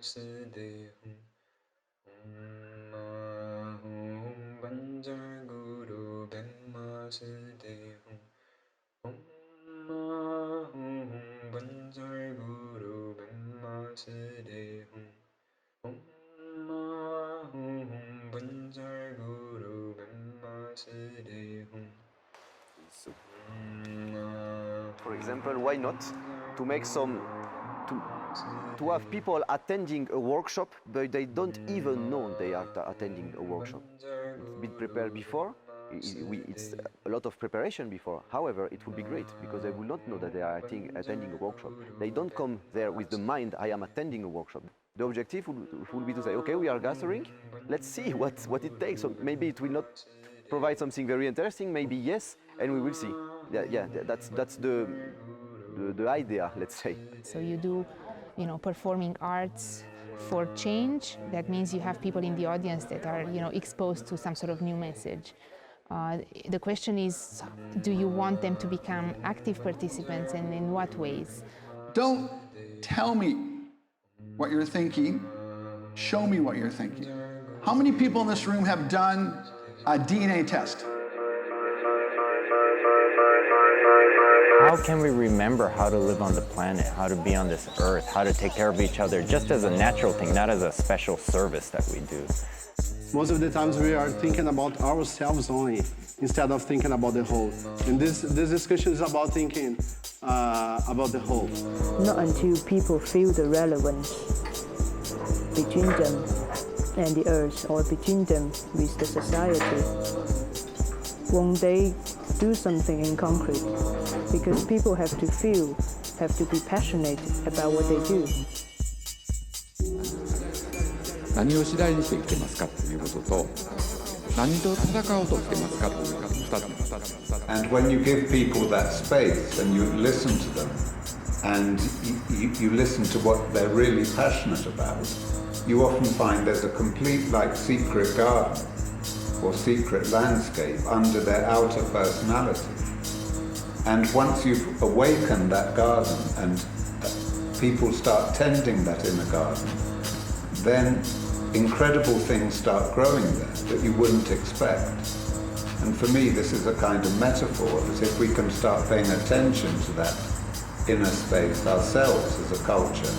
Vasudevum Om Banjar Guru Brahma Sudevum Om Banjar Guru Brahma Sudevum Om Banjar Guru Brahma Sudevum. For example, why not to make some to have people attending a workshop, but they don't even know they are attending a workshop. It's been prepared before. It's a lot of preparation before. However, it would be great because they will not know that they are attending a workshop. They don't come there with the mind, I am attending a workshop. The objective would be to say, okay, we are gathering, let's see what it takes. So maybe it will not provide something very interesting, maybe yes, and we will see. Yeah, that's the idea, let's say. So you do, performing arts for change. That means you have people in the audience that are, exposed to some sort of new message. The question is, do you want them to become active participants, and in what ways? Don't tell me what you're thinking, show me what you're thinking. How many people in this room have done a DNA test? How can we remember how to live on the planet, how to be on this earth, how to take care of each other, just as a natural thing, not as a special service that we do? Most of the times we are thinking about ourselves only, instead of thinking about the whole. And this discussion is about thinking about the whole. Not until people feel the relevance between them and the earth, or between them with the society, won't they do something in concrete? Because people have to feel, have to be passionate about what they do. 何を次第にして生きてますかということと、何と戦おうとしてますかという2つ。 And when you give people that space and you listen to them, and you listen to what they're really passionate about, you often find there's a complete secret garden or secret landscape under their outer personality. And once you've awakened that garden and people start tending that inner garden, then incredible things start growing there that you wouldn't expect. And for me, this is a kind of metaphor that if we can start paying attention to that inner space ourselves as a culture,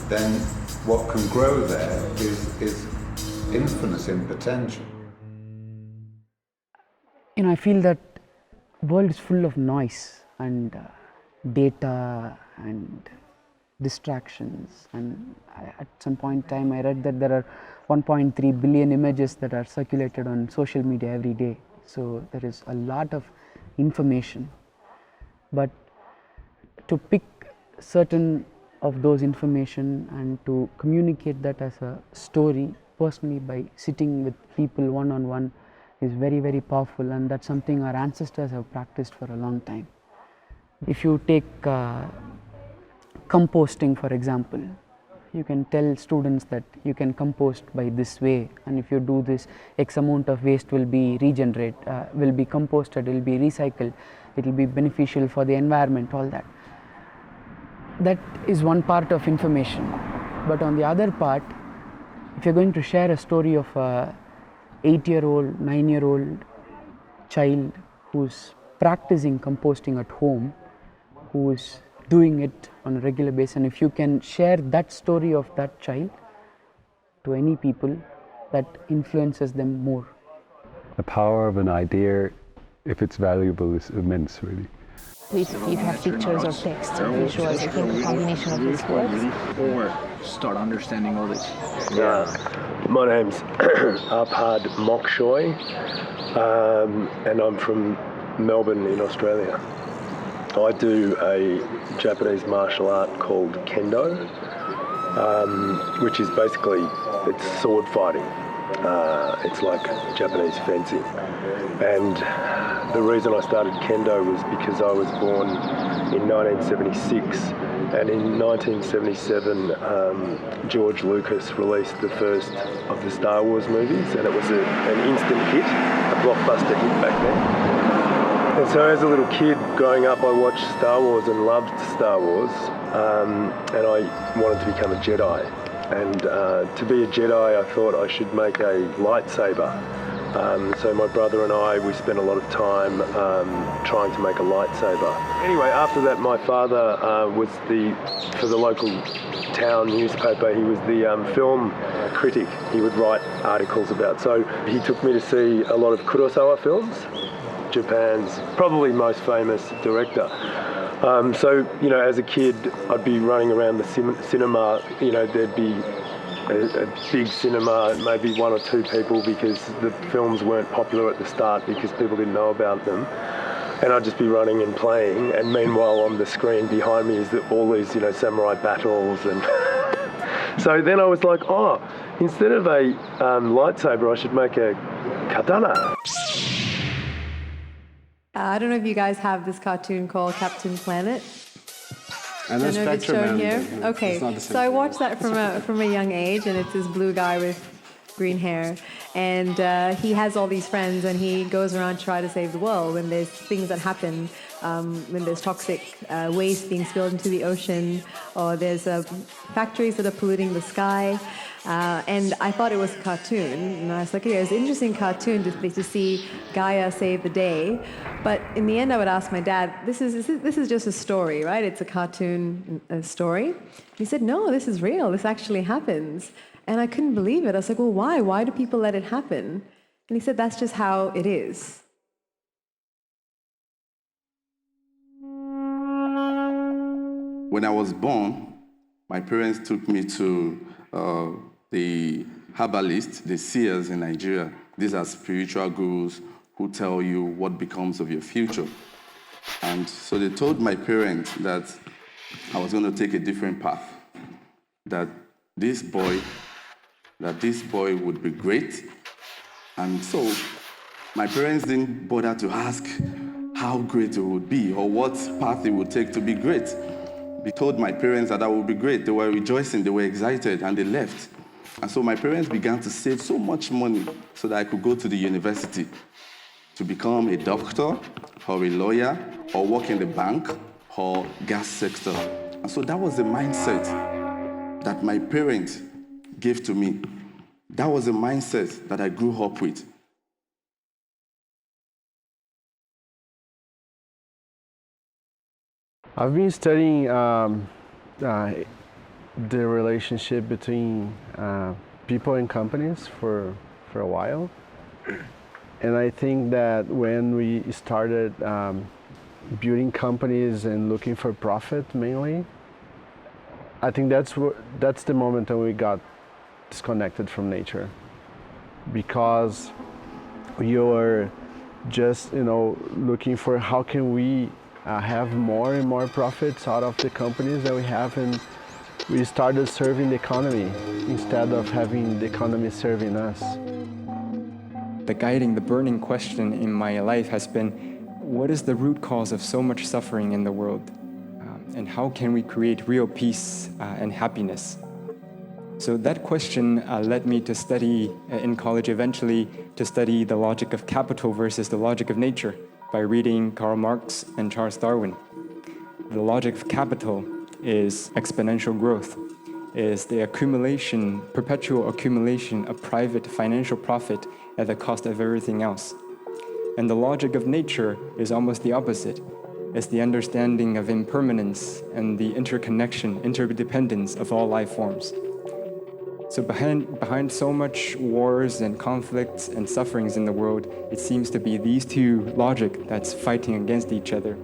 then what can grow there is infinite in potential. I feel that the world is full of noise and data and distractions, and at some point in time I read that there are 1.3 billion images that are circulated on social media every day. So there is a lot of information, but to pick certain of those information and to communicate that as a story personally by sitting with people one-on-one is very, very powerful, and that's something our ancestors have practiced for a long time. If you take composting, for example, you can tell students that you can compost by this way, and if you do this, X amount of waste will be will be composted, will be recycled, it will be beneficial for the environment, all that. That is one part of information. But on the other part, if you're going to share a story of a 8-year-old, 9-year-old child who's practicing composting at home, who is doing it on a regular basis, and if you can share that story of that child to any people, that influences them more. The power of an idea, if it's valuable, is immense, really. If you have pictures or text or visuals, I think the combination of these words. Or start understanding all this. My name's Arpad Mokshoy, and I'm from Melbourne in Australia. I do a Japanese martial art called Kendo, which is basically, it's sword fighting. It's like Japanese fencing. And the reason I started Kendo was because I was born in 1976, and in 1977 George Lucas released the first of the Star Wars movies, and it was an instant hit, a blockbuster hit back then. And so as a little kid growing up, I watched Star Wars and loved Star Wars, and I wanted to become a Jedi. And to be a Jedi, I thought I should make a lightsaber. So my brother and I, we spent a lot of time trying to make a lightsaber. Anyway, after that, my father was for the local town newspaper, he was the film critic. He would write articles about. So he took me to see a lot of Kurosawa films, Japan's probably most famous director. So, you know, as a kid, I'd be running around the cinema, you know, there'd be a big cinema, maybe one or two people, because the films weren't popular at the start because people didn't know about them. And I'd just be running and playing, and meanwhile on the screen behind me is all these, you know, samurai battles. And so then I was like, oh, instead of a lightsaber, I should make a katana. I don't know if you guys have this cartoon called Captain Planet. And I don't know if it's shown here. Okay, so I watched that from a young age, and it's this blue guy with green hair, and he has all these friends, and he goes around to try to save the world when there's things that happen, when there's toxic waste being spilled into the ocean, or there's factories that are polluting the sky. And I thought it was a cartoon, and I was like, okay, it's an interesting cartoon to see Gaia save the day. But in the end, I would ask my dad, this is just a story, right? It's a cartoon story. He said, no, this is real. This actually happens. And I couldn't believe it. I was like, well, why? Why do people let it happen? And he said, that's just how it is. When I was born, my parents took me to the herbalists, the seers in Nigeria. These are spiritual gurus who tell you what becomes of your future. And so they told my parents that I was going to take a different path, that this boy would be great. And so my parents didn't bother to ask how great it would be or what path it would take to be great. They told my parents that I would be great. They were rejoicing, they were excited, and they left. And so my parents began to save so much money so that I could go to the university to become a doctor or a lawyer or work in the bank or gas sector. And so that was the mindset that my parents gave to me. That was the mindset that I grew up with. I've been studying the relationship between people and companies for a while. And I think that when we started building companies and looking for profit mainly, I think that's the moment when we got disconnected from nature, because you're just, you know, looking for how can we have more and more profits out of the companies that we have, and we started serving the economy instead of having the economy serving us. The burning question in my life has been, what is the root cause of so much suffering in the world? And how can we create real peace and happiness? So that question led me to study in college eventually, to study the logic of capital versus the logic of nature by reading Karl Marx and Charles Darwin. The logic of capital is exponential growth, is the accumulation, perpetual accumulation of private financial profit at the cost of everything else. And the logic of nature is almost the opposite. It's the understanding of impermanence and the interconnection, interdependence of all life forms. So behind so much wars and conflicts and sufferings in the world, it seems to be these two logic that's fighting against each other.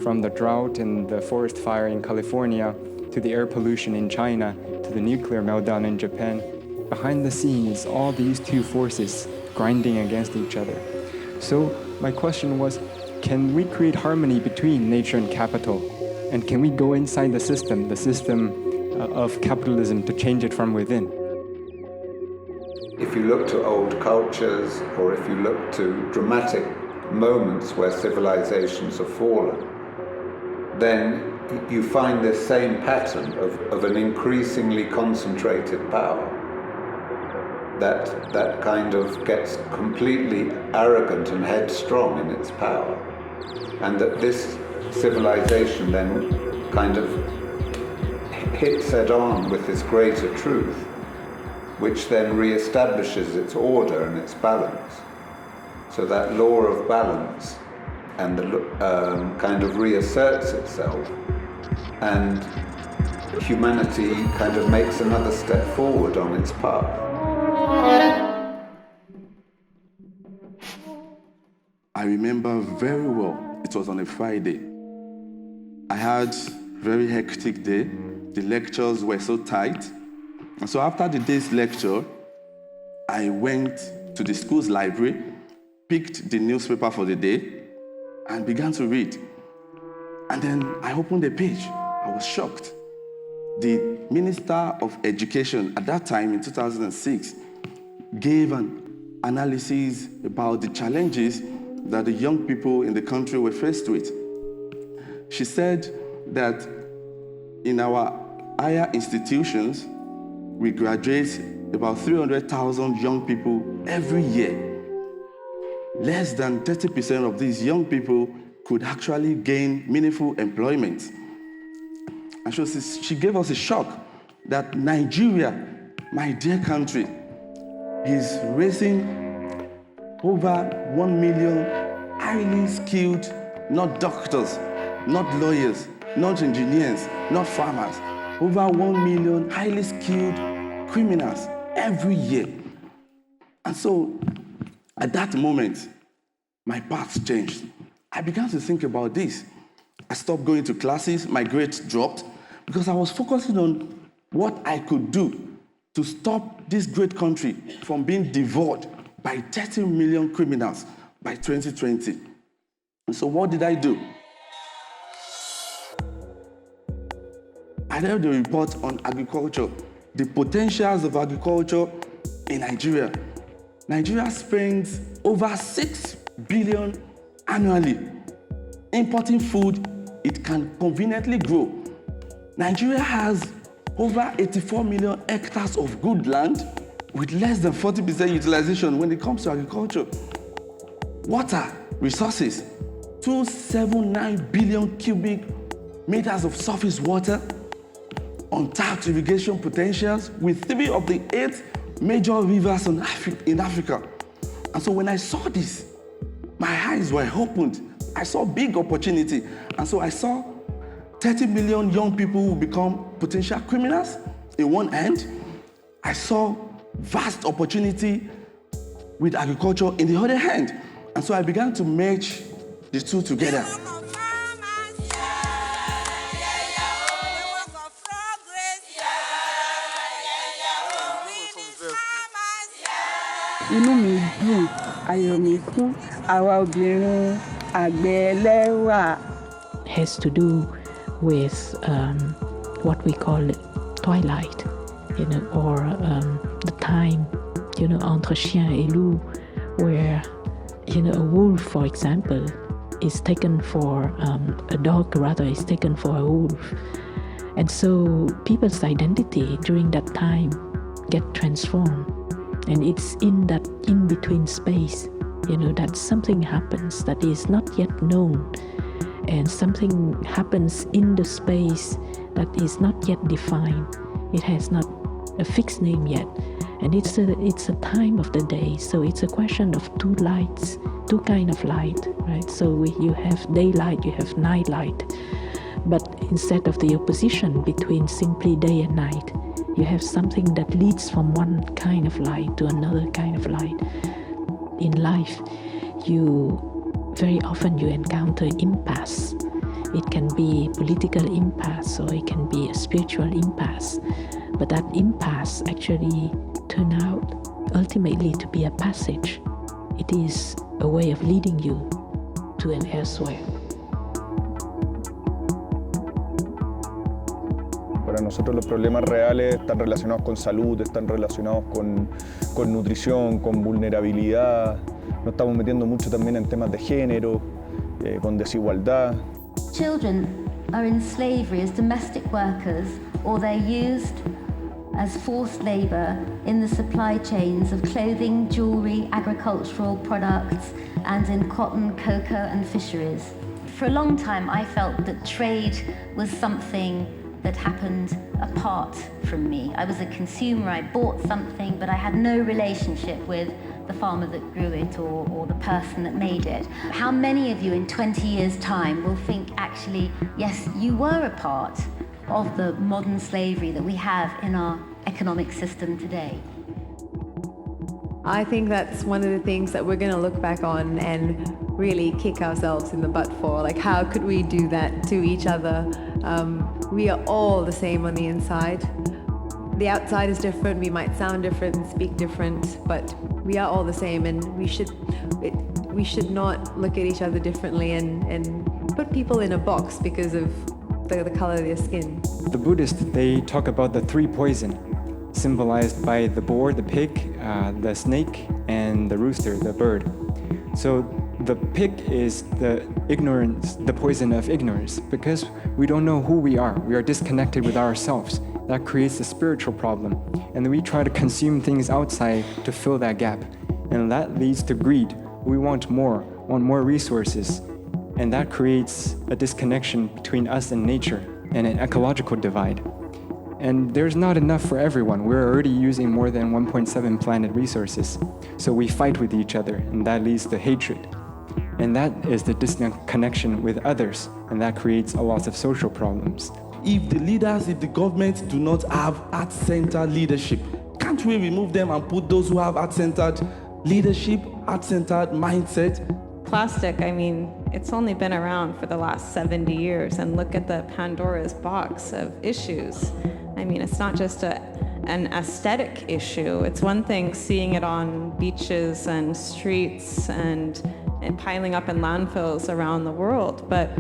From the drought and the forest fire in California, to the air pollution in China, to the nuclear meltdown in Japan, behind the scenes, all these two forces grinding against each other. So my question was, can we create harmony between nature and capital? And can we go inside the system of capitalism to change it from within? If you look to old cultures, or if you look to dramatic moments where civilizations have fallen, then you find this same pattern of an increasingly concentrated power that kind of gets completely arrogant and headstrong in its power, and that this civilization then kind of hits head on with this greater truth, which then re-establishes its order and its balance. So that law of balance and the kind of reasserts itself, and humanity kind of makes another step forward on its path. I remember very well, it was on a Friday. I had a very hectic day. The lectures were so tight. And so after the day's lecture, I went to the school's library, picked the newspaper for the day, and began to read. And then I opened a page. I was shocked. The Minister of Education at that time in 2006 gave an analysis about the challenges that the young people in the country were faced with. She said that in our higher institutions, we graduate about 300,000 young people every year. Less than 30% of these young people could actually gain meaningful employment. And she gave us a shock that Nigeria, my dear country, is raising over 1 million highly skilled, not doctors, not lawyers, not engineers, not farmers, over 1 million highly skilled criminals every year. And so at that moment, my path changed. I began to think about this. I stopped going to classes, my grades dropped, because I was focusing on what I could do to stop this great country from being devoured by 30 million criminals by 2020. And so what did I do? I read the report on agriculture, the potentials of agriculture in Nigeria. Nigeria spends over 6 billion annually importing food it can conveniently grow. Nigeria has over 84 million hectares of good land with less than 40% utilization when it comes to agriculture. Water resources, 279 billion cubic meters of surface water, untapped irrigation potentials with 3 of the 8 major rivers in Africa. And so when I saw this, my eyes were opened. I saw big opportunity. And so I saw 30 million young people who become potential criminals in one end. I saw vast opportunity with agriculture in the other hand. And so I began to merge the two together. Inú mi dùn, ayọ̀ mi kún, àwa obìnrin àgbẹ̀ ẹlẹ́wà. Has to do with what we call twilight, or the time, entre chien et loup, where, a wolf, for example, is taken for a dog, rather, is taken for a wolf. And so people's identity during that time get transformed. And it's in that in-between space, that something happens that is not yet known. And something happens in the space that is not yet defined. It has not a fixed name yet. And it's a time of the day. So it's a question of two lights, two kind of light, right? So you have daylight, you have night light. But instead of the opposition between simply day and night, you have something that leads from one kind of light to another kind of light. In life, very often you encounter impasse. It can be political impasse or it can be a spiritual impasse. But that impasse actually turn out ultimately to be a passage. It is a way of leading you to an elsewhere. Para nosotros los problemas reales están relacionados con salud, están relacionados con nutrición, con vulnerabilidad. Nos estamos metiendo mucho también en temas de género, con desigualdad. Children are in slavery as domestic workers, or they're used as forced labor in the supply chains of clothing, jewelry, agricultural products, and in cotton, cocoa, and fisheries. For a long time, I felt that trade was something that happened apart from me. I was a consumer, I bought something, but I had no relationship with the farmer that grew it or the person that made it. How many of you in 20 years' time will think, actually, yes, you were a part of the modern slavery that we have in our economic system today? I think that's one of the things that we're going to look back on and really kick ourselves in the butt for. Like, how could we do that to each other? We are all the same on the inside. The outside is different, we might sound different and speak different, but we are all the same, and we should not look at each other differently and put people in a box because of the color of their skin. The Buddhists, they talk about the three poison, symbolized by the boar, the pig, the snake, and the rooster, the bird. So the pig is the ignorance, the poison of ignorance, because we don't know who we are. We are disconnected with ourselves. That creates a spiritual problem. And then we try to consume things outside to fill that gap. And that leads to greed. We want more resources. And that creates a disconnection between us and nature and an ecological divide. And there's not enough for everyone. We're already using more than 1.7 planet resources. So we fight with each other, and that leads to hatred. And that is the disconnection with others, and that creates a lot of social problems. If the leaders, if the government do not have heart-centered leadership, can't we remove them and put those who have heart-centered leadership, heart-centered mindset? Plastic, I mean, it's only been around for the last 70 years, and look at the Pandora's box of issues. I mean, it's not just an aesthetic issue. It's one thing seeing it on beaches and streets and piling up in landfills around the world, but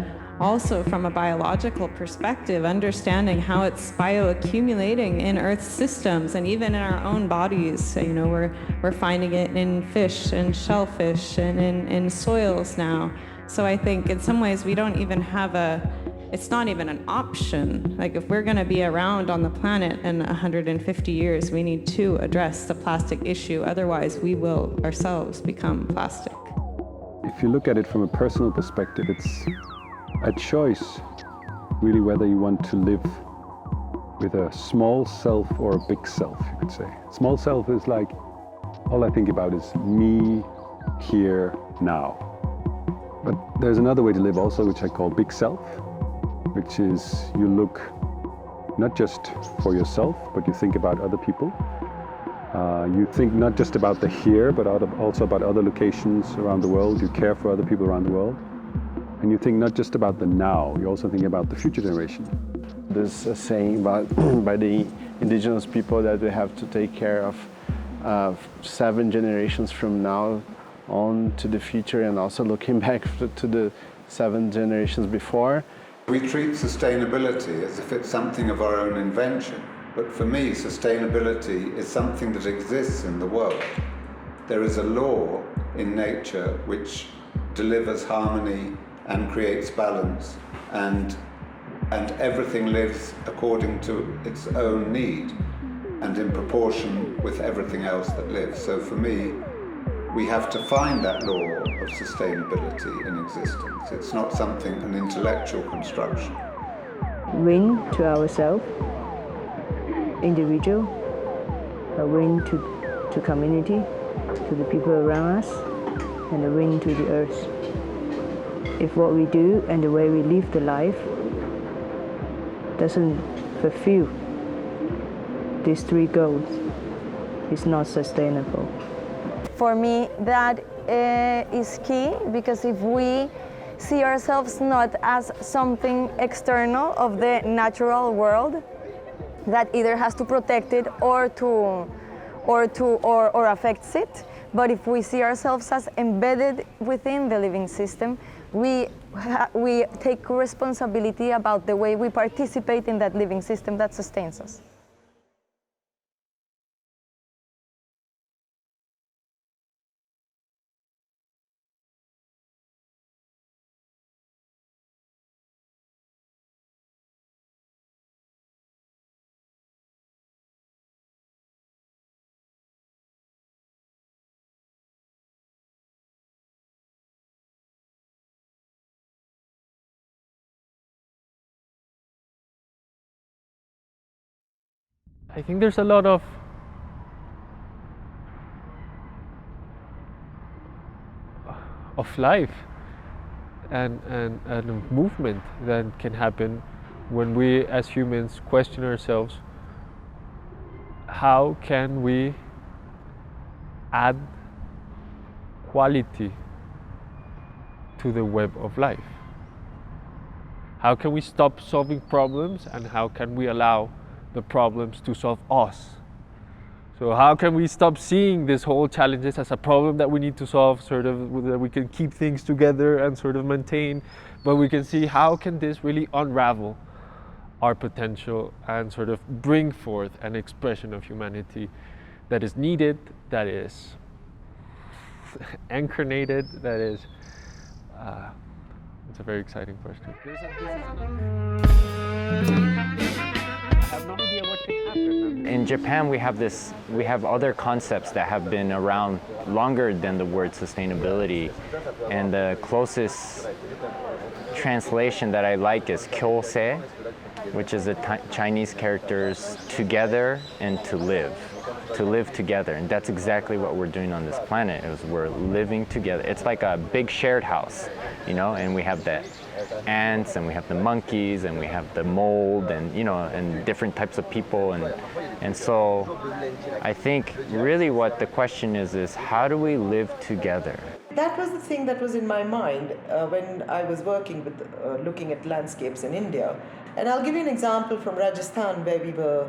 also from a biological perspective, understanding how it's bioaccumulating in Earth's systems and even in our own bodies. You know, we're finding it in fish and shellfish and in soils now. So I think in some ways we don't even have it's not even an option. Like, if we're gonna be around on the planet in 150 years, we need to address the plastic issue. Otherwise, we will ourselves become plastic. If you look at it from a personal perspective, it's a choice, really, whether you want to live with a small self or a big self, you could say. Small self is like, all I think about is me, here, now. But there's another way to live also, which I call big self, which is you look not just for yourself, but you think about other people. You think not just about the here, but also about other locations around the world. You care for other people around the world. And you think not just about the now, you also think about the future generation. There's a saying by the indigenous people that we have to take care of 7 generations from now on to the future, and also looking back to the 7 generations before. We treat sustainability as if it's something of our own invention, but for me, sustainability is something that exists in the world. There is a law in nature which delivers harmony and creates balance, and everything lives according to its own need and in proportion with everything else that lives. So for me, we have to find that law of sustainability in existence. It's not something, an intellectual construction. Ring to ourselves, individual, a ring to community, to the people around us, and a ring to the earth. If what we do and the way we live the life doesn't fulfill these 3 goals, it's not sustainable. For me, that is key, because if we see ourselves not as something external of the natural world that either has to protect it or affects it, but if we see ourselves as embedded within the living system, we take responsibility about the way we participate in that living system that sustains us. I think there's a lot of life and of movement that can happen when we as humans question ourselves, how can we add quality to the web of life? How can we stop solving problems, and how can we allow the problems to solve us? So how can we stop seeing this whole challenges as a problem that we need to solve, sort of that we can keep things together and sort of maintain, but we can see how can this really unravel our potential and sort of bring forth an expression of humanity that is needed, that is incarnated, that is, it's a very exciting question. I have no idea what can happen. In Japan, we have other concepts that have been around longer than the word sustainability, and the closest translation that I like is kyosei, which is the Chinese characters together and to live together, and that's exactly what we're doing on this planet. We're living together. It's like a big shared house, you know, and we have the ants, and we have the monkeys, and we have the mold, and you know, and different types of people, and so I think really what the question is how do we live together? That was the thing that was in my mind when I was working with looking at landscapes in India. And I'll give you an example from Rajasthan, where we were,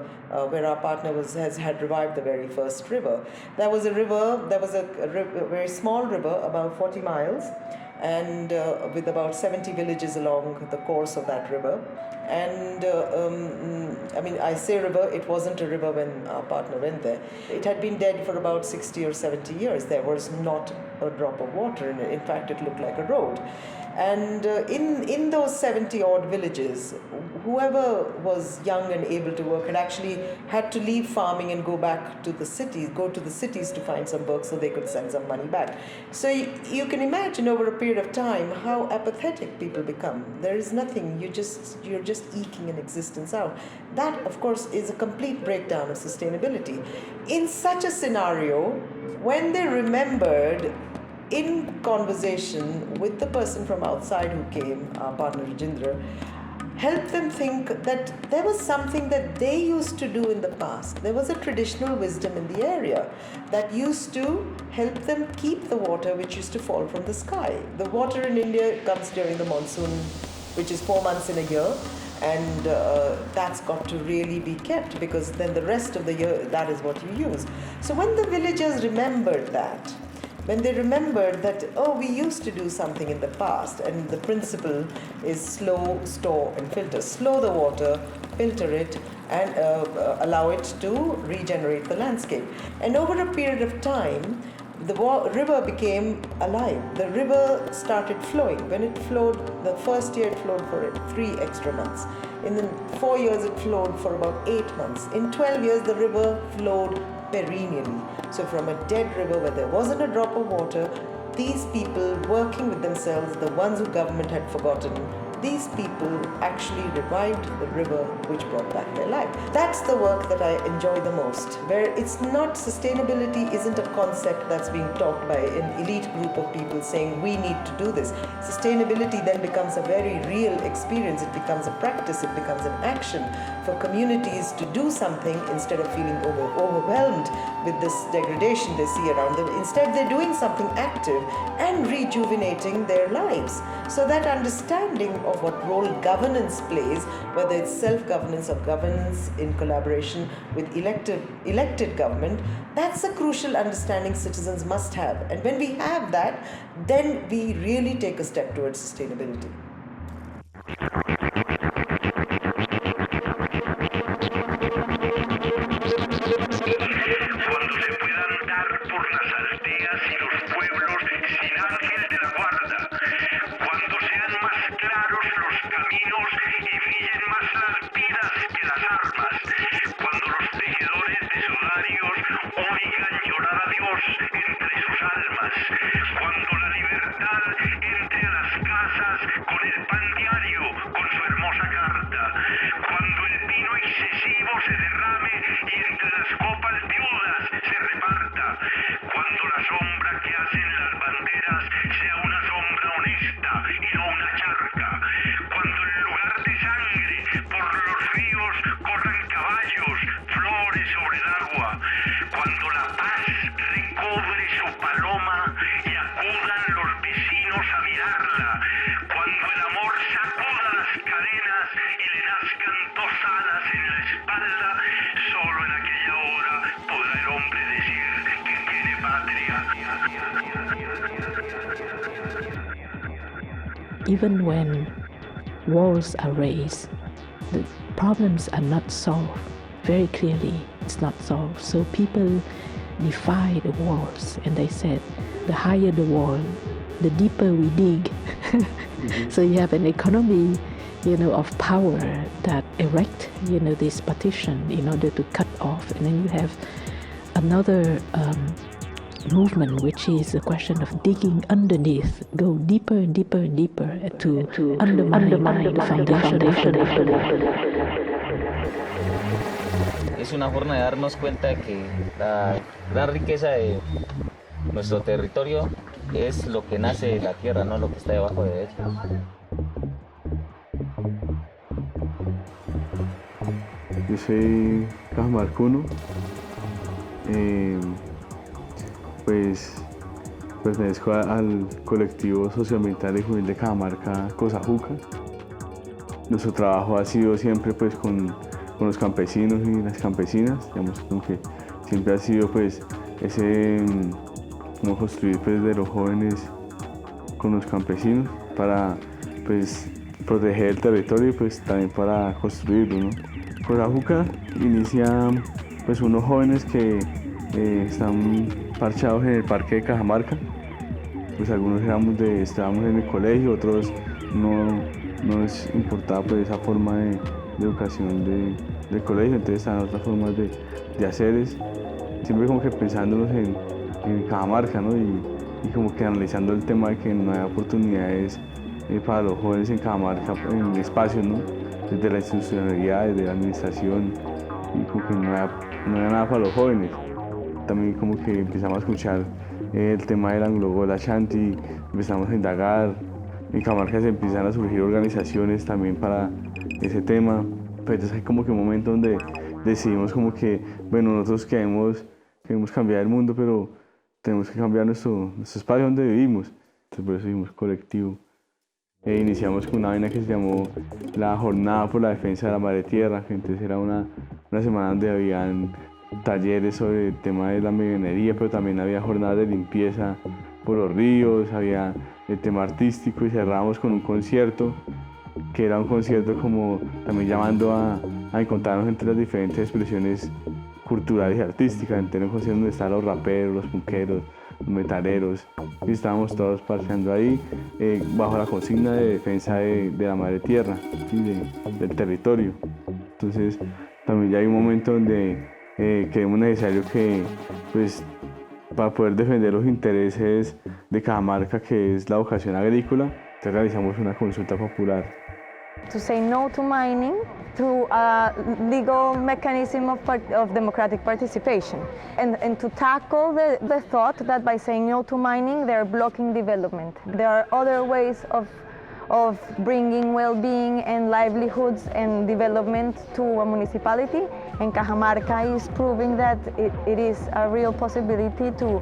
where our partner had revived the very first river. There was a very small river, about 40 miles, and with about 70 villages along the course of that river. And I mean, I say river, it wasn't a river when our partner went there. It had been dead for about 60 or 70 years. There was not a drop of water in it. In fact, it looked like a road. And in those 70 odd villages, whoever was young and able to work had to leave farming and go to the cities to find some work so they could send some money back. So you can imagine over a period of time how apathetic people become. There is nothing, you're just eking an existence out. That, of course, is a complete breakdown of sustainability. In such a scenario, when they remembered in conversation with the person from outside who came, our partner Rajendra, helped them think that there was something that they used to do in the past. There was a traditional wisdom in the area that used to help them keep the water which used to fall from the sky. The water in India comes during the monsoon, which is 4 months in a year, and that's got to really be kept, because then the rest of the year, that is what you use. So when the villagers remembered that, when they remembered that, oh, we used to do something in the past, and the principle is slow, store, and filter. Slow the water, filter it, and allow it to regenerate the landscape. And over a period of time, the river became alive. The river started flowing. When it flowed, the first year it flowed for 3 extra months. In the 4 years, it flowed for about 8 months. In 12 years, the river flowed perennially. So from a dead river where there wasn't a drop of water, these people working with themselves, the ones who government had forgotten, these people actually revived the river, which brought back their life. That's the work that I enjoy the most, where it's not, sustainability isn't a concept that's being taught by an elite group of people saying we need to do this. Sustainability then becomes a very real experience. It becomes a practice, it becomes an action for communities to do something instead of feeling overwhelmed with this degradation they see around them. Instead, they're doing something active and rejuvenating their lives. So that understanding of what role governance plays, whether it's self-governance or governance in collaboration with elected government, that's a crucial understanding citizens must have. And when we have that, then we really take a step towards sustainability. Cuando la libertad entre a las casas con el pan diario, con la sombra que hacen las banderas sea una sombra honesta y no una charca. Cuando en lugar de sangre por los ríos corran caballos, flores sobre el agua. Cuando la paz recobre su paloma y acudan los vecinos a mirarla. Cuando el amor sacuda las cadenas y le nazcan dos alas en la espalda, solo en aquella hora podrá el hombre decir que tiene patria. Even when walls are raised, the problems are not solved. Very clearly, it's not solved. So people defy the walls, and they said, the higher the wall, the deeper we dig. So you have an economy, of power that erect, this partition in order to cut off, and then you have another movement, which is a question of digging underneath, go deeper and deeper and deeper to undermine the foundation. Es una forma de darnos cuenta de que la gran riqueza de nuestro territorio es lo que nace de la tierra, no lo que está debajo de ella. Yo soy cajamarcuno, pues pertenezco al colectivo socioambiental y juvenil de Cajamarca, Cosajuca. Nuestro trabajo ha sido siempre pues con los campesinos y las campesinas, digamos, como que siempre ha sido pues ese como construir pues de los jóvenes con los campesinos para pues proteger el territorio y pues también para construirlo, ¿no? Cosajuca inicia pues unos jóvenes que están parchados en el parque de Cajamarca, pues algunos estábamos en el colegio, otros no les importaba pues esa forma de educación del colegio, entonces estaban otras formas de haceres, siempre como que pensándonos en Cajamarca, ¿no? Y como que analizando el tema de que no hay oportunidades para los jóvenes en Cajamarca, en espacios, ¿no? Desde la institucionalidad, desde la administración, y como que no era nada para los jóvenes. También como que empezamos a escuchar el tema del Anglo-Gol Ashanti, empezamos a indagar, en Cajamarca se empiezan a surgir organizaciones también para ese tema, pero entonces hay como que un momento donde decidimos como que, bueno, nosotros queremos cambiar el mundo, pero tenemos que cambiar nuestro espacio donde vivimos, entonces por eso hicimos colectivo. Iniciamos con una vaina que se llamó la Jornada por la Defensa de la Madre Tierra, que entonces era una semana donde habían talleres sobre el tema de la medionería, pero también había jornadas de limpieza por los ríos, había el tema artístico y cerramos con un concierto, que era un concierto como también llamando a encontrarnos entre las diferentes expresiones culturales y artísticas, entonces un concierto donde estaban los raperos, los punqueros, los metaleros, y estábamos todos parcheando ahí bajo la consigna de defensa de la madre tierra, ¿sí? del territorio. Entonces también ya hay un momento donde creemos necesario que, pues, para poder defender los intereses de Cajamarca, que es la vocación agrícola, entonces realizamos una consulta popular. To say no to mining through a legal mechanism of democratic participation, and to tackle the thought that by saying no to mining, they're blocking development. There are other ways of bringing well-being and livelihoods and development to a municipality, and Cajamarca is proving that it is a real possibility to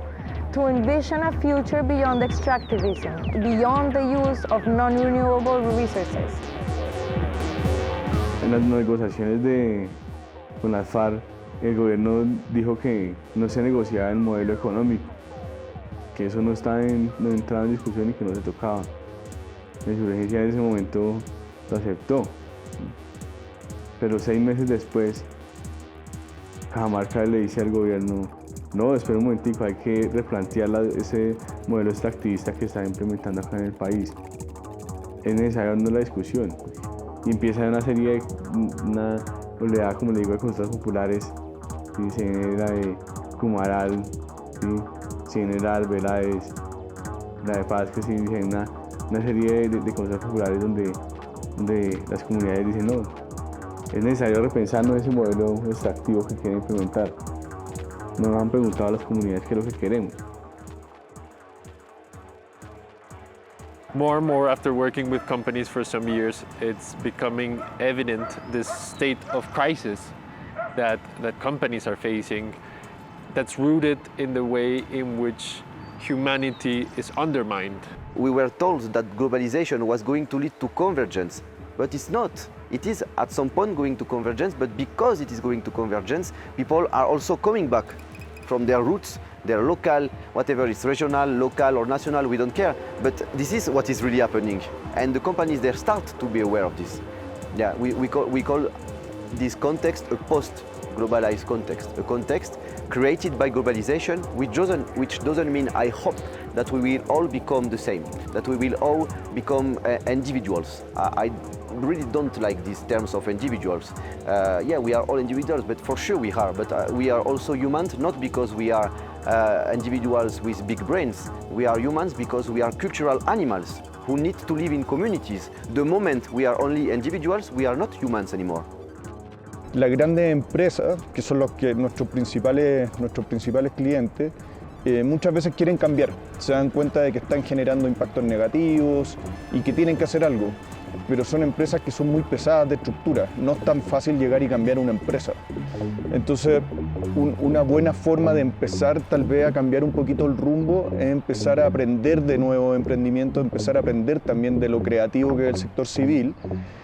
envision a future beyond extractivism, beyond the use of non-renewable resources. En las negociaciones con las FARC, el gobierno dijo que no se negociaba el modelo económico, que eso no entraba en discusión y que no se tocaba. La insurgencia en ese momento lo aceptó, pero 6 meses después, Cajamarca le dice al gobierno: no, espera un momentico, hay que replantear ese modelo extractivista que está implementando acá en el país. Es necesario darnos la discusión. Y empieza una oleada, como le digo, de consultas populares, ¿sí? Se viene la de Cumaral, ¿sí? Se viene la de Arbeláez, la de Paz, que se viene una serie de consultas populares donde las comunidades dicen: no, es necesario repensarnos ese modelo extractivo que quieren implementar. No nos han preguntado a las comunidades qué es lo que queremos. More and more, after working with companies for some years, it's becoming evident this state of crisis that companies are facing, that's rooted in the way in which humanity is undermined. We were told that globalization was going to lead to convergence, but it's not. It is at some point going to convergence, but because it is going to convergence, people are also coming back from their roots, their local, whatever it's regional, local or national, we don't care. But this is what is really happening. And the companies there start to be aware of this. Yeah, we call this context a post-globalized context, a context created by globalization, which doesn't mean, I hope, that we will all become the same, that we will all become individuals. I really don't like these terms of individuals. Yeah, we are all individuals, but for sure we are. But we are also humans, not because we are individuals with big brains. We are humans because we are cultural animals who need to live in communities. The moment we are only individuals, we are not humans anymore. Las grandes empresas, que son los que nuestros principales clientes, muchas veces quieren cambiar, se dan cuenta de que están generando impactos negativos y que tienen que hacer algo, pero son empresas que son muy pesadas de estructura, no es tan fácil llegar y cambiar una empresa. Entonces, una buena forma de empezar tal vez a cambiar un poquito el rumbo es empezar a aprender de nuevo emprendimiento, empezar a aprender también de lo creativo que es el sector civil,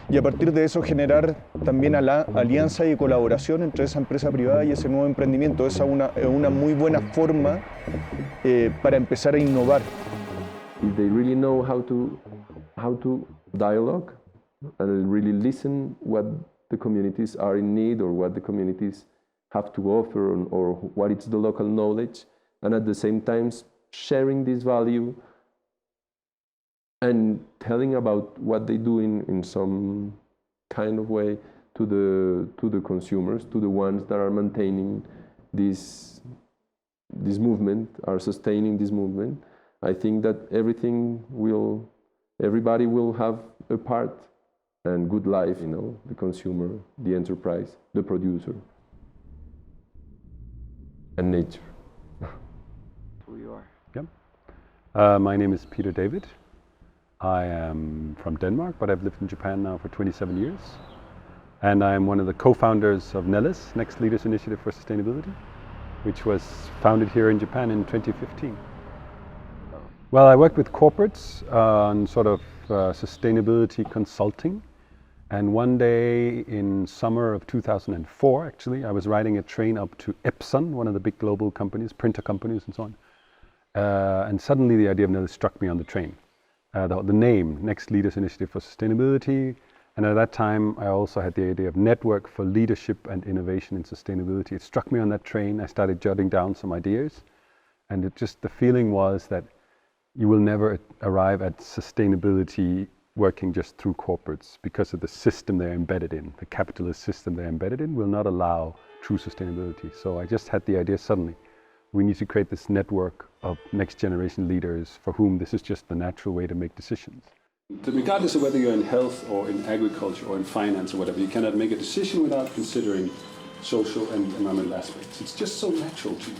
y a partir de eso generar también alianza y colaboración entre esa empresa privada y ese nuevo emprendimiento. Esa es una muy buena forma para empezar a innovar. If they really know how to dialogue and really listen what the communities are in need or what the communities have to offer or what is the local knowledge, and at the same time sharing this value and telling about what they do in some kind of way to the consumers, to the ones that are maintaining this movement, are sustaining this movement. I think that everybody will have a part and good life, you know, the consumer, the enterprise, the producer, and nature. Who you are? Yep. My name is Peter David. I am from Denmark, but I've lived in Japan now for 27 years. And I'm one of the co-founders of NELIS, Next Leaders Initiative for Sustainability, which was founded here in Japan in 2015. Well, I worked with corporates on sort of sustainability consulting. And one day in summer of 2004, actually, I was riding a train up to Epson, one of the big global companies, printer companies and so on. And suddenly the idea of NELIS struck me on the train. The name, Next Leaders Initiative for Sustainability. And at that time, I also had the idea of Network for Leadership and Innovation in Sustainability. It struck me on that train. I started jotting down some ideas. And the feeling was that you will never arrive at sustainability working just through corporates because of the system they're embedded in. The capitalist system they're embedded in will not allow true sustainability. So I just had the idea suddenly. We need to create this network of next generation leaders for whom this is just the natural way to make decisions. Regardless of whether you're in health or in agriculture or in finance or whatever, you cannot make a decision without considering social and environmental aspects. It's just so natural to you.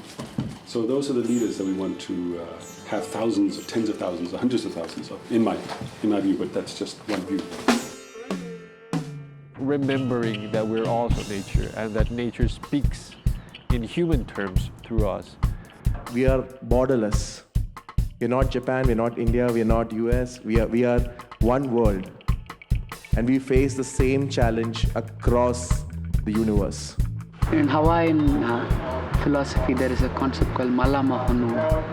So those are the leaders that we want to have thousands or tens of thousands or hundreds of thousands of, in my view, but that's just one view. Remembering that we're also nature and that nature speaks in human terms through us. We are borderless. We're not Japan, we're not India, we're not US, we are one world. And we face the same challenge across the universe. In Hawaiian philosophy, there is a concept called Malama Honua.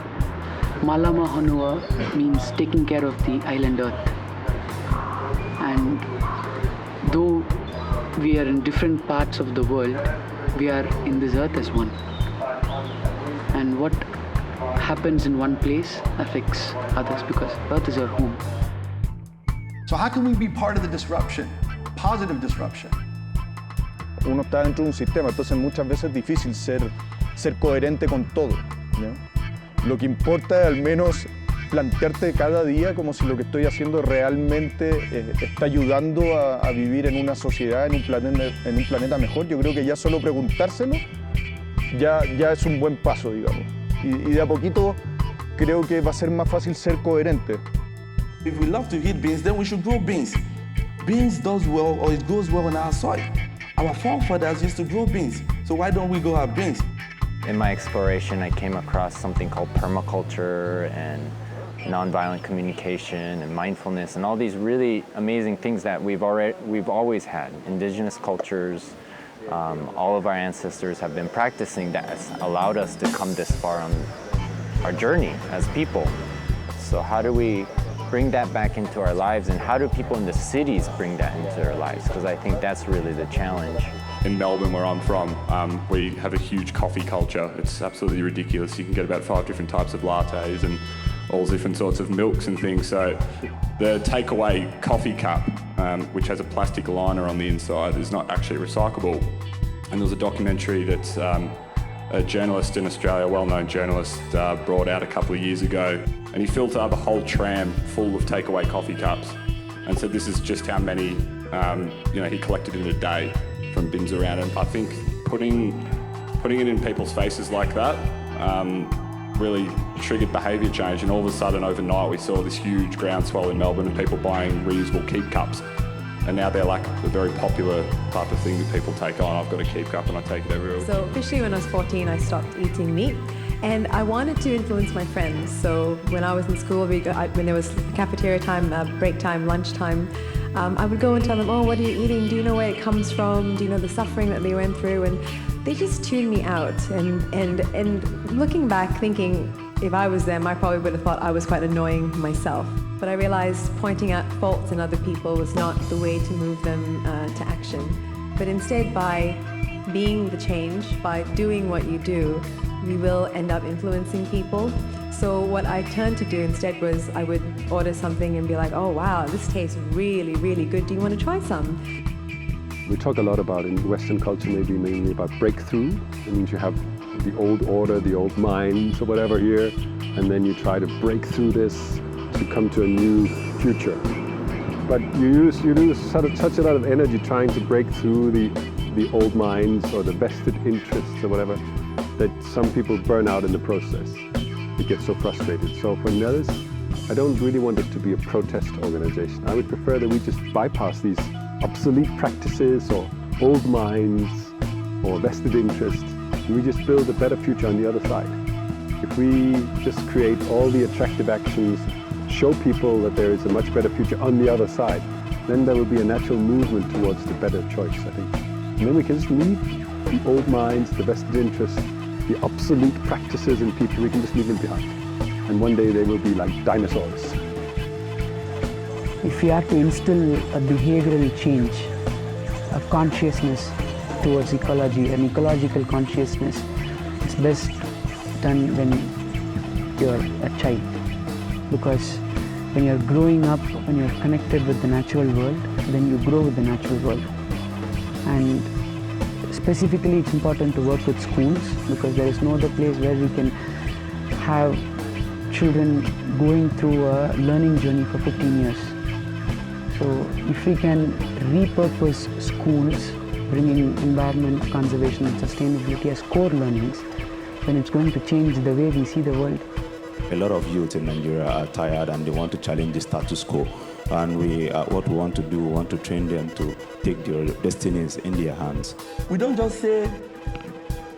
Malama Honua means taking care of the island Earth. And though we are in different parts of the world, we are in this earth as one. And what happens in one place affects others because earth is our home. So how can we be part of the disruption, positive disruption? Uno está dentro de un sistema, entonces muchas veces es difícil ser coherente con todo, ¿no? Lo que importa es al menos plantearte cada día como si lo que estoy haciendo realmente está ayudando a vivir en una sociedad, en un planeta mejor. Yo creo que ya solo preguntárselo ya es un buen paso, digamos. Y de a poquito creo que va a ser más fácil ser coherente. If we love to eat beans, then we should grow beans. Beans does well, or it goes well on our soil. Our forefathers used to grow beans, so why don't we grow our beans? In my exploration, I came across something called permaculture and nonviolent communication and mindfulness and all these really amazing things that we've always had. Indigenous cultures, all of our ancestors have been practicing that has allowed us to come this far on our journey as people. So how do we bring that back into our lives, and how do people in the cities bring that into their lives? Because I think that's really the challenge. In Melbourne, where I'm from, we have a huge coffee culture. It's absolutely ridiculous. You can get about 5 different types of lattes and all different sorts of milks and things. So the takeaway coffee cup, which has a plastic liner on the inside, is not actually recyclable. And there was a documentary that a journalist in Australia, a well-known journalist, brought out a couple of years ago, and he filled up a whole tram full of takeaway coffee cups and said this is just how many he collected in a day from bins around. And I think putting it in people's faces like that really triggered behaviour change, and all of a sudden overnight we saw this huge groundswell in Melbourne of people buying reusable keep cups, and now they're like a very popular type of thing that people take on. I've got a keep cup and I take it everywhere. So officially when I was 14 I stopped eating meat, and I wanted to influence my friends. So when I was in school, when there was cafeteria time, break time, lunch time, I would go and tell them, oh, what are you eating? Do you know where it comes from? Do you know the suffering that they went through? And they just tuned me out. And looking back, thinking if I was them, I probably would have thought I was quite annoying myself. But I realized pointing out faults in other people was not the way to move them to action. But instead, by being the change, by doing what you do, you will end up influencing people. So what I turned to do instead was I would order something and be like, oh wow, this tastes really, really good. Do you want to try some? We talk a lot about, in Western culture, maybe mainly about breakthrough. It means you have the old order, the old minds or whatever here, and then you try to break through this to come to a new future. But you lose such a lot of energy trying to break through the old minds or the vested interests or whatever, that some people burn out in the process. They get so frustrated. So for Nellis, I don't really want it to be a protest organization. I would prefer that we just bypass these obsolete practices or old minds or vested interests, and we just build a better future on the other side. If we just create all the attractive actions, show people that there is a much better future on the other side, then there will be a natural movement towards the better choice, I think. And then we can just leave the old minds, the vested interests, the obsolete practices in people, we can just leave them behind. And one day they will be like dinosaurs. If you have to instill a behavioral change, a consciousness towards ecology, an ecological consciousness, it's best done when you're a child. Because when you're growing up, when you're connected with the natural world, then you grow with the natural world. And specifically, it's important to work with schools, because there is no other place where we can have children going through a learning journey for 15 years. So if we can repurpose schools, bringing environment conservation and sustainability as core learnings, then it's going to change the way we see the world. A lot of youth in Nigeria are tired and they want to challenge the status quo. And what we want to do, we want to train them to take their destinies in their hands. We don't just say,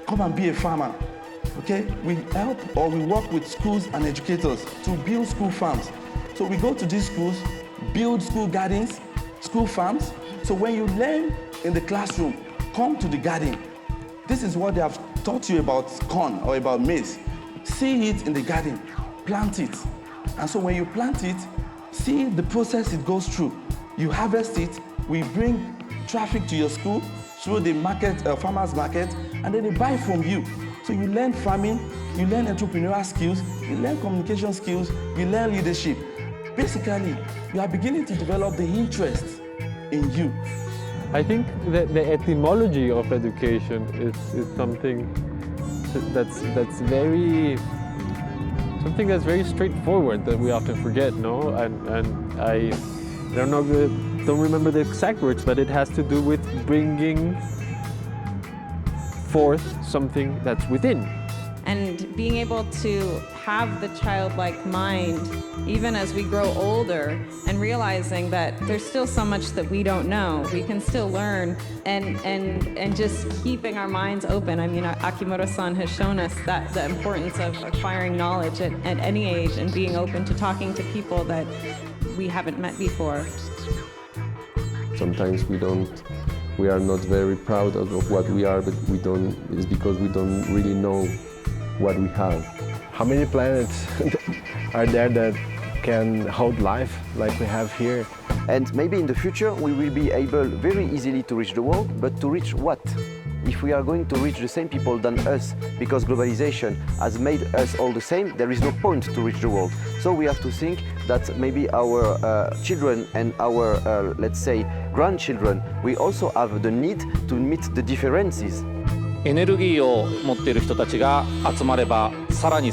come and be a farmer, okay? We help or we work with schools and educators to build school farms. So we go to these schools, build school gardens, school farms. So when you learn in the classroom, come to the garden. This is what they have taught you about corn or about maize. See it in the garden, plant it. And so when you plant it, see the process it goes through. You harvest it, we bring traffic to your school through the market, farmers market, and then they buy from you. So you learn farming, you learn entrepreneurial skills, you learn communication skills, you learn leadership. Basically, you are beginning to develop the interest in you. I think that the etymology of education is something that's very straightforward that we often forget, no? And I don't remember the exact words, but it has to do with bringing forth something that's within. And being able to have the childlike mind, even as we grow older, and realizing that there's still so much that we don't know. We can still learn, and just keeping our minds open. I mean, Akimoto-san has shown us that the importance of acquiring knowledge at any age and being open to talking to people that we haven't met before. Sometimes we are not very proud of what we are, but it's because we don't really know what we have. How many planets are there that can hold life like we have here? And maybe in the future we will be able very easily to reach the world, but to reach what? If we are going to reach the same people than us, because globalization has made us all the same, there is no point to reach the world. So we have to think that maybe our children and our, let's say, grandchildren, we also have the need to meet the differences. エネルギーを持っている人たちが集まればさらに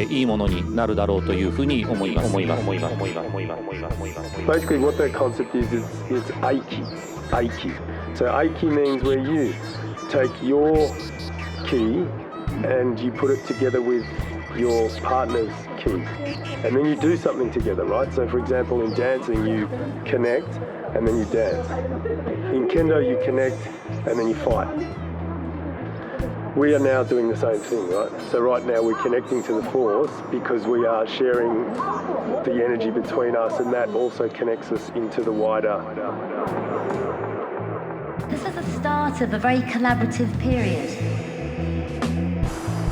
いいものになるだろうというふうに思います。Basically what that concept is, it's Aiki. Aiki. So Aiki means where you take your key and you put it together with your partner's key. And then you do something together, right? So for example, in dancing you connect and then you dance. In Kendo you connect and then you fight. We are now doing the same thing, right? So right now we're connecting to the force because we are sharing the energy between us, and that also connects us into the wider. This is the start of a very collaborative period.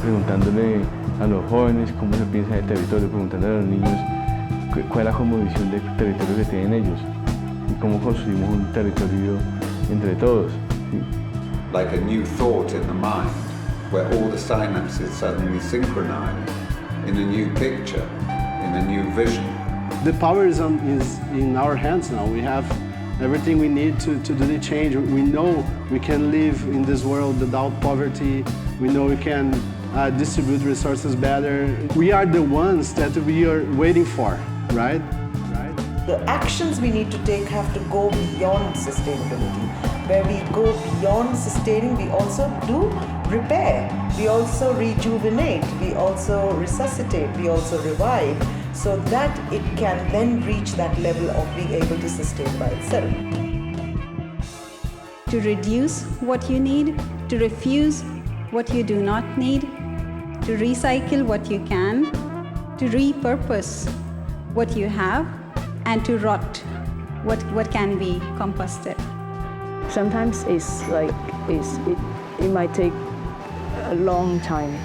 Preguntándole a los jóvenes cómo se piensa el territorio, preguntándole a los niños cuál es la cosmovisión del territorio que tienen ellos y cómo construimos un territorio entre todos. Like a new thought in the mind, where all the synapses suddenly synchronize in a new picture, in a new vision. The power is in our hands now. We have everything we need to do the change. We know we can live in this world without poverty. We know we can distribute resources better. We are the ones that we are waiting for, right? The actions we need to take have to go beyond sustainability. Where we go beyond sustaining, we also do repair, we also rejuvenate, we also resuscitate, we also revive, so that it can then reach that level of being able to sustain by itself. To reduce what you need, to refuse what you do not need, to recycle what you can, to repurpose what you have, and to rot what can be composted. Sometimes it might take a long time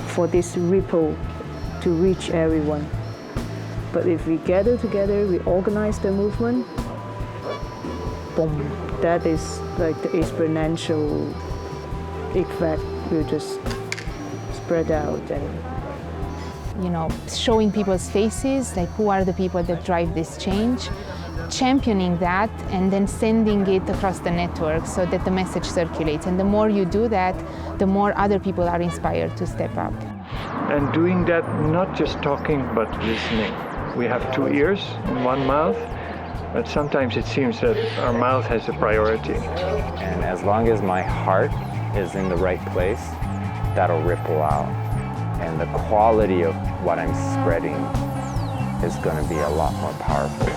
for this ripple to reach everyone. But if we gather together, we organize the movement, boom, that is like the exponential effect will just spread out. And showing people's faces, like who are the people that drive this change, championing that, and then sending it across the network so that the message circulates. And the more you do that, the more other people are inspired to step up. And doing that, not just talking, but listening. We have two ears and one mouth, but sometimes it seems that our mouth has a priority. And as long as my heart is in the right place, that'll ripple out. And the quality of what I'm spreading is going to be a lot more powerful.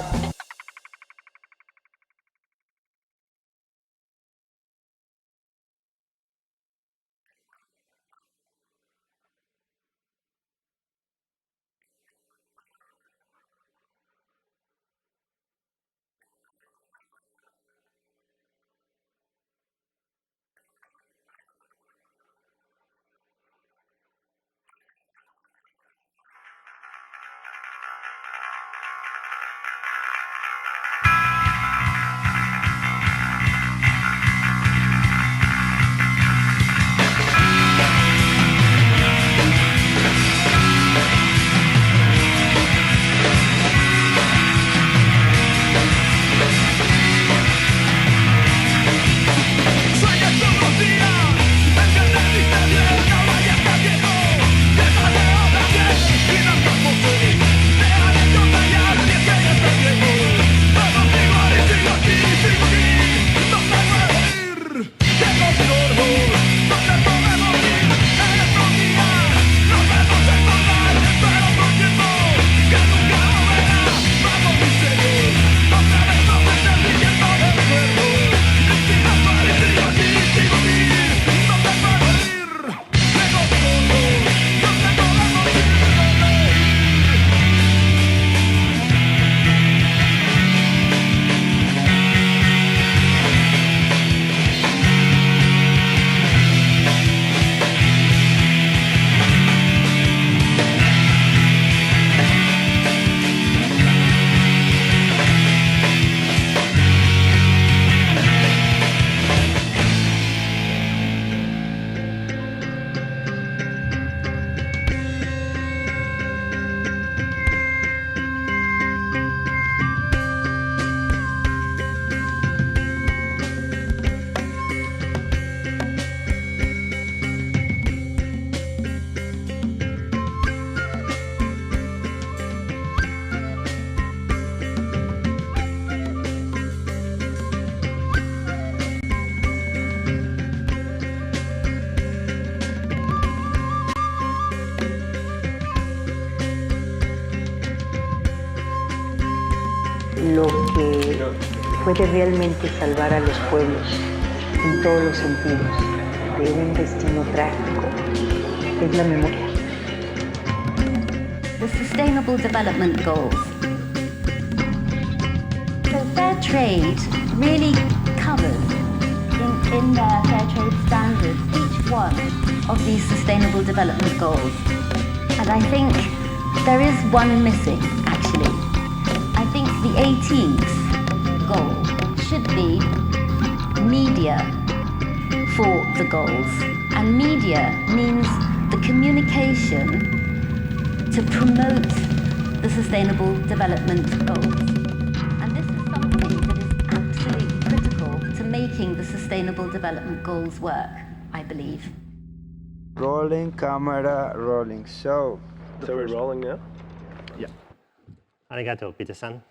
lo que puede realmente salvar a los pueblos en todos los sentidos de un destino trágico es la memoria. The Sustainable Development Goals. So fair trade really covers in their fair trade standards each one of these Sustainable Development Goals. And I think there is one missing, actually. I think the 18th goal should be media for the goals. And media means the communication to promote the Sustainable Development Goals. And this is something that is absolutely critical to making the Sustainable Development Goals work, I believe. Rolling, camera, rolling. So we're rolling now? Arigato, Peter-san.